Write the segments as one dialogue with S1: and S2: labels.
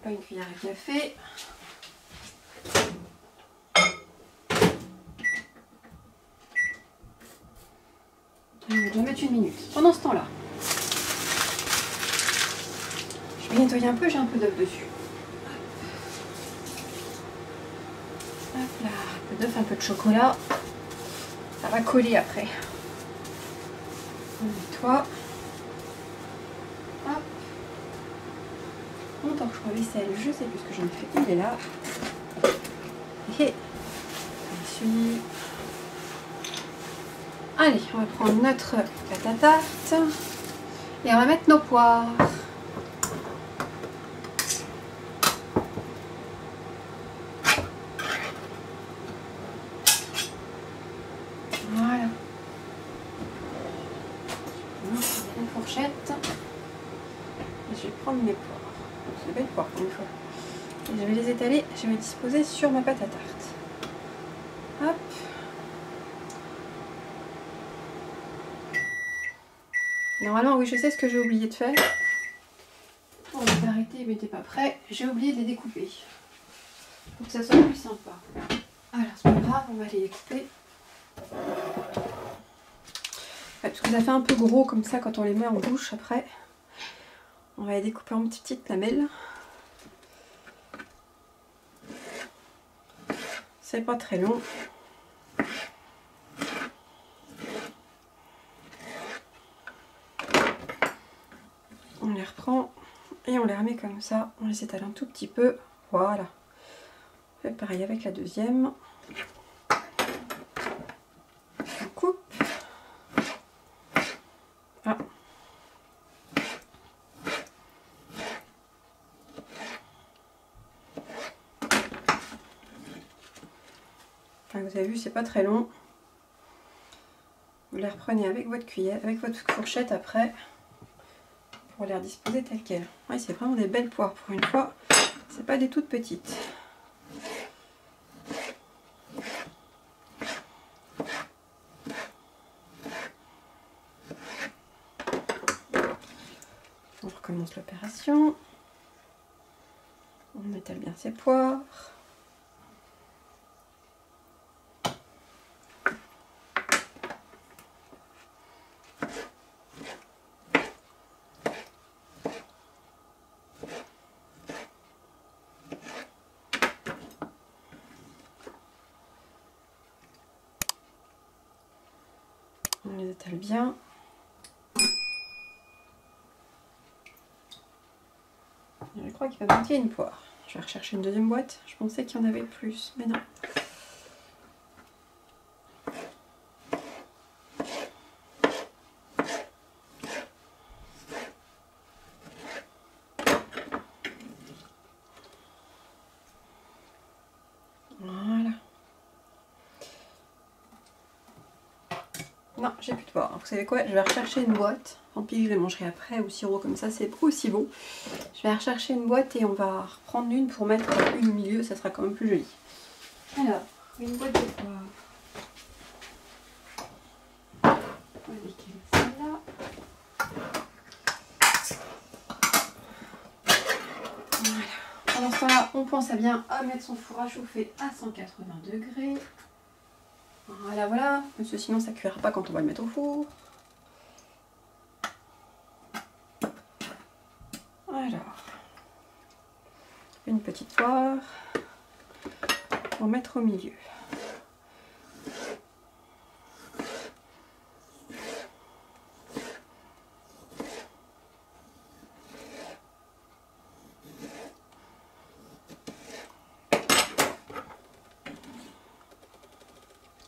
S1: même pas une cuillère à café. On va déjà mettre 1 minute. Pendant ce temps-là, je vais nettoyer un peu, j'ai un peu d'œuf dessus. Hop là, un peu d'œuf, un peu de chocolat. Ça va coller après. On nettoie. Hop. Mon torchon à vaisselle, je sais plus ce que j'en ai fait, il est là. Et dessus. Allez, on va prendre notre pâte à tarte et on va mettre nos poires. Voilà. Une fourchette. Et je vais prendre mes poires. C'est des belles poires pour une fois. Et je vais les étaler, je vais les disposer sur ma pâte à tarte. Hop. Normalement, oui, je sais ce que j'ai oublié de faire. On va arrêter, mais t'es pas prêt. J'ai oublié de les découper. Pour que ça soit plus sympa. Alors, c'est pas grave, on va les découper. Ouais, parce que ça fait un peu gros comme ça quand on les met en bouche après. On va les découper en petites lamelles. C'est pas très long. On les reprend et on les remet comme ça. On les étale un tout petit peu. Voilà. On fait pareil avec la deuxième. On coupe. Ah. Enfin, vous avez vu, c'est pas très long. Vous les reprenez avec votre cuillère, avec votre fourchette après. Pour les redisposer telles quelles. Ouais, c'est vraiment des belles poires pour une fois. C'est pas des toutes petites. On recommence l'opération. On étale bien ses poires. On les étale bien. Je crois qu'il va manquer une poire. Je vais rechercher une deuxième boîte. Je pensais qu'il y en avait plus, mais non. Voilà. Non, j'ai plus de poire. Vous savez quoi? Je vais rechercher une boîte. Tant pis, je les mangerai après au sirop comme ça, c'est aussi bon. Je vais rechercher une boîte et on va reprendre une pour mettre une au milieu, ça sera quand même plus joli. Alors, une boîte de poire. On va décaler celle-là. Voilà. Pendant ce temps-là, on pense à bien mettre son four à chauffer à 180 degrés. Voilà, voilà, parce que sinon ça ne cuira pas quand on va le mettre au four. Alors, une petite poire pour mettre au milieu.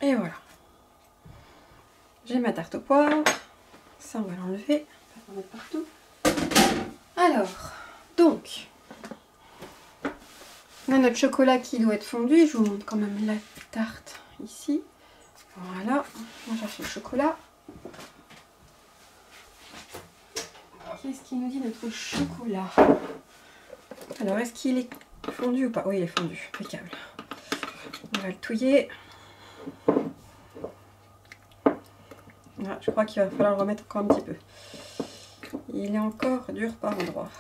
S1: Et voilà. J'ai ma tarte aux poires. Ça, on va l'enlever. On va en mettre partout. Alors, donc, on a notre chocolat qui doit être fondu. Je vous montre quand même la tarte ici. Voilà. On va chercher le chocolat. Qu'est-ce qu'il nous dit notre chocolat? Alors, est-ce qu'il est fondu ou pas? Oui, il est fondu. Impeccable. On va le touiller. Ah, je crois qu'il va falloir le remettre encore un petit peu. Il est encore dur par endroits.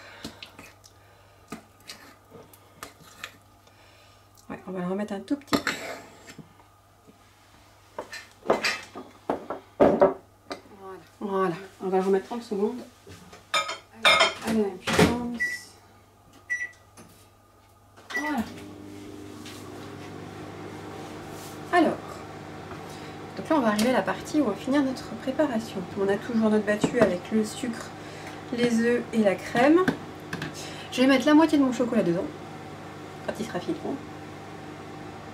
S1: On va le remettre un tout petit peu. Voilà, on va le remettre 30 secondes. À la même puissance. Voilà. Alors, donc là on va arriver à la partie où on va finir notre préparation. On a toujours notre battu avec le sucre, les œufs et la crème. Je vais mettre la moitié de mon chocolat dedans, quand il sera filtrant.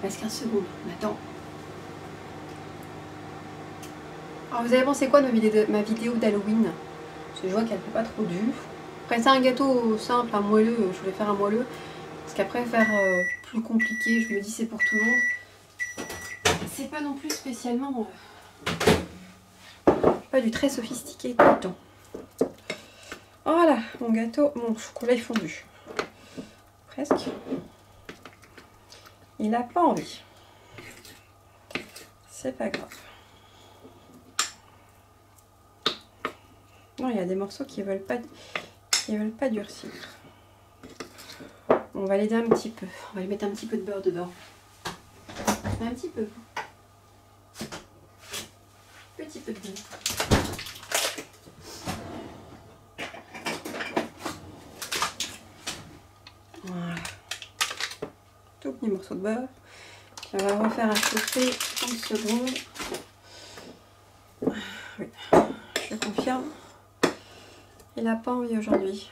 S1: Il reste 15 secondes, on attend. Alors vous avez pensé quoi de ma vidéo d'Halloween? Parce que je vois qu'elle fait pas trop dur. Après c'est un gâteau simple, un moelleux, je voulais faire un moelleux. Parce qu'après faire plus compliqué, je me dis c'est pour tout le monde. C'est pas non plus spécialement pas du très sophistiqué tout le temps. Voilà, mon gâteau, mon chocolat est fondu. Presque. Il n'a pas envie. C'est pas grave. Non, il y a des morceaux qui veulent pas durcir. On va l'aider un petit peu. On va lui mettre un petit peu de beurre dedans. Un petit peu. Petit peu de beurre. Voilà. Tout petit morceau de beurre. On va le refaire à chauffer 30 secondes. Oui, je confirme. Il n'a pas envie aujourd'hui.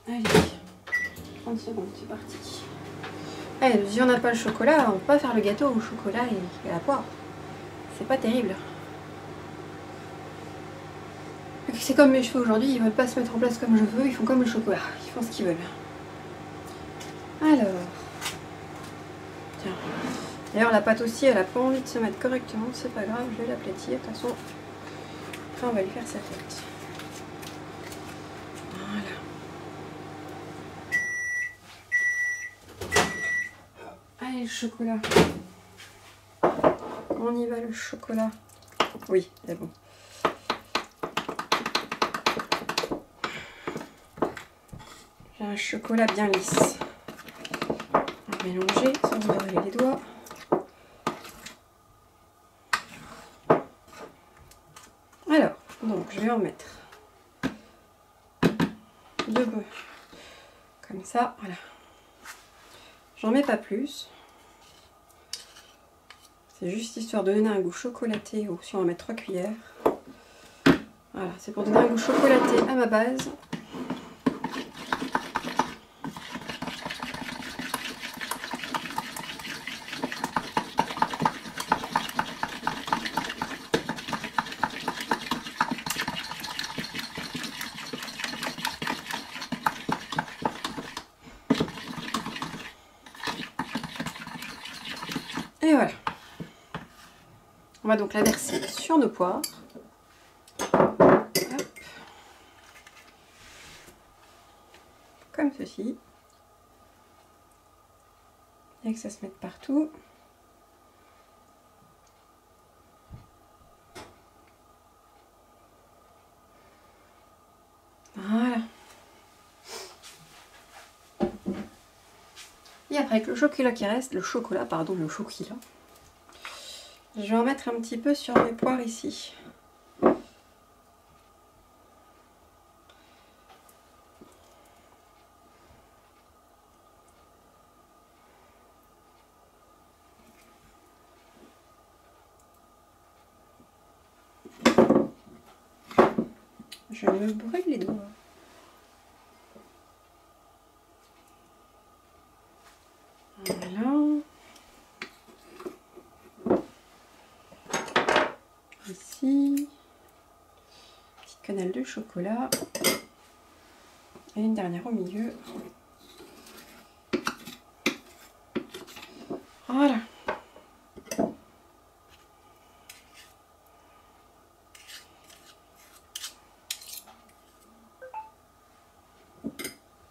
S1: Allez, 30 secondes, c'est parti. Allez, si on n'a pas le chocolat, on ne peut pas faire le gâteau au chocolat et à la poire. C'est pas terrible. C'est comme mes cheveux aujourd'hui, ils veulent pas se mettre en place comme je veux, ils font comme le chocolat, ils font ce qu'ils veulent. Alors, tiens. D'ailleurs la pâte aussi, elle a pas envie de se mettre correctement, c'est pas grave, je vais l'aplatir, de toute façon, après on va lui faire sa tête. Voilà. Allez, le chocolat. On y va, le chocolat. Oui, c'est bon. J'ai un chocolat bien lisse. On va mélanger sans se brûler les doigts. Alors, donc je vais en mettre 2 bœufs. Comme ça, voilà. J'en mets pas plus. C'est juste histoire de donner un goût chocolaté, ou si on va mettre 3 cuillères. Voilà, c'est pour donner un goût chocolaté à ma base. Et voilà. On va donc la verser sur nos poires. Hop. Comme ceci. Et que ça se mette partout. Voilà. Et après avec le chocolat qui reste, le chocolat, je vais en mettre un petit peu sur mes poires ici. Je me brûle les doigts. Voilà. Ici. Petite cannelle de chocolat. Et une dernière au milieu. Voilà.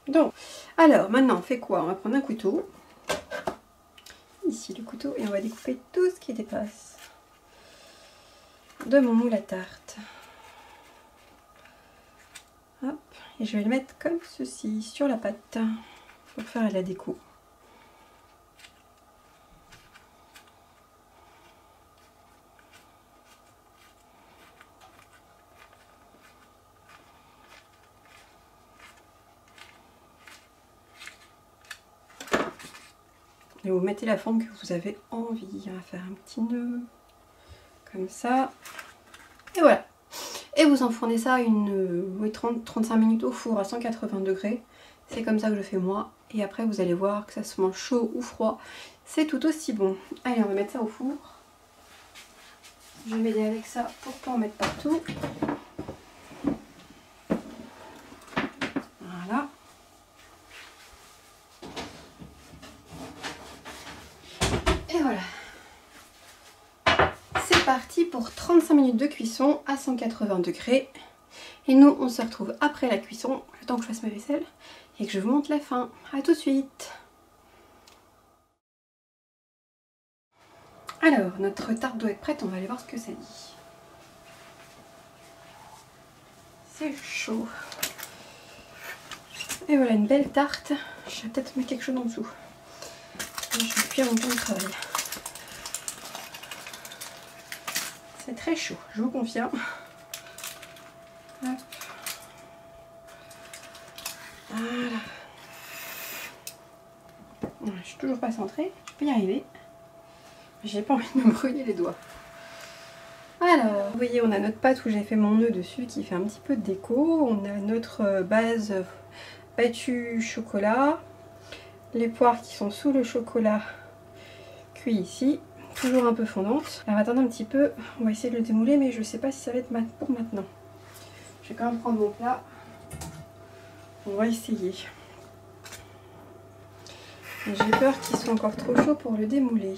S1: Donc, alors maintenant on fait quoi? On va prendre un couteau. Ici le couteau et on va découper tout ce qui dépasse de mon moule à tarte. Hop, et je vais le mettre comme ceci sur la pâte. pour faire la déco. Et vous mettez la forme que vous avez envie. On va faire un petit nœud comme ça. Et voilà. Et vous enfournez ça une 30-35 minutes au four à 180 degrés. C'est comme ça que je fais moi. Et après vous allez voir que ça se mange chaud ou froid. C'est tout aussi bon. Allez, on va mettre ça au four. Je vais m'aider avec ça pour pas en mettre partout. Voilà. Et voilà. C'est parti pour 35 minutes de cuisson à 180 degrés. Et nous, on se retrouve après la cuisson, le temps que je fasse ma vaisselle et que je vous montre la fin. A tout de suite. Alors, notre tarte doit être prête, on va aller voir ce que ça dit. C'est chaud. Et voilà, une belle tarte. Je vais peut-être mettre quelque chose en dessous. Je vais cuire mon temps de travail. C'est très chaud, je vous confirme. Hop. Voilà. Je suis toujours pas centrée, je peux y arriver. J'ai pas envie de me brûler les doigts. Alors, vous voyez, on a notre pâte où j'ai fait mon nœud dessus qui fait un petit peu de déco. On a notre base battue chocolat. Les poires qui sont sous le chocolat cuit ici. Toujours un peu fondante. Elle va attendre un petit peu. On va essayer de le démouler, mais je sais pas si ça va être pour maintenant. Je vais quand même prendre mon plat. On va essayer. J'ai peur qu'il soit encore trop chaud pour le démouler.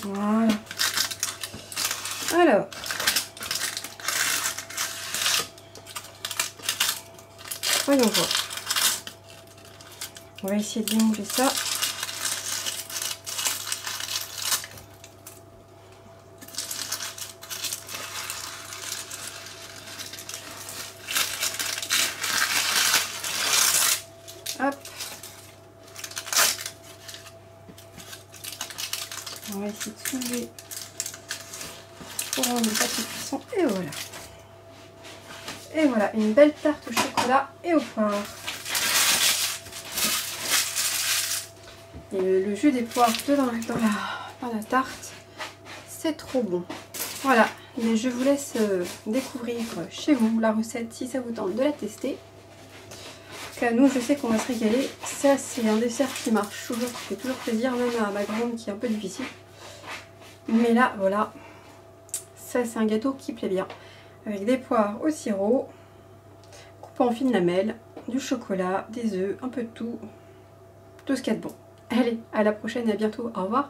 S1: Voilà. Alors, voyons voir. On va essayer de démouler ça. Hop. On va essayer de soulever pour rendre le papier cuisson. Et voilà. Et voilà, une belle tarte au chocolat et aux poires. Et le jus des poires dans la tarte, c'est trop bon. Voilà, mais je vous laisse découvrir chez vous la recette si ça vous tente de la tester. Car nous, je sais qu'on va se régaler. Ça, c'est un dessert qui marche toujours, qui fait toujours plaisir, même à ma grande qui est un peu difficile. Mais là, voilà, ça c'est un gâteau qui plaît bien. Avec des poires au sirop, coupé en fines lamelles, du chocolat, des œufs, un peu de tout ce qu'il y a de bon. Allez, à la prochaine et à bientôt. Au revoir.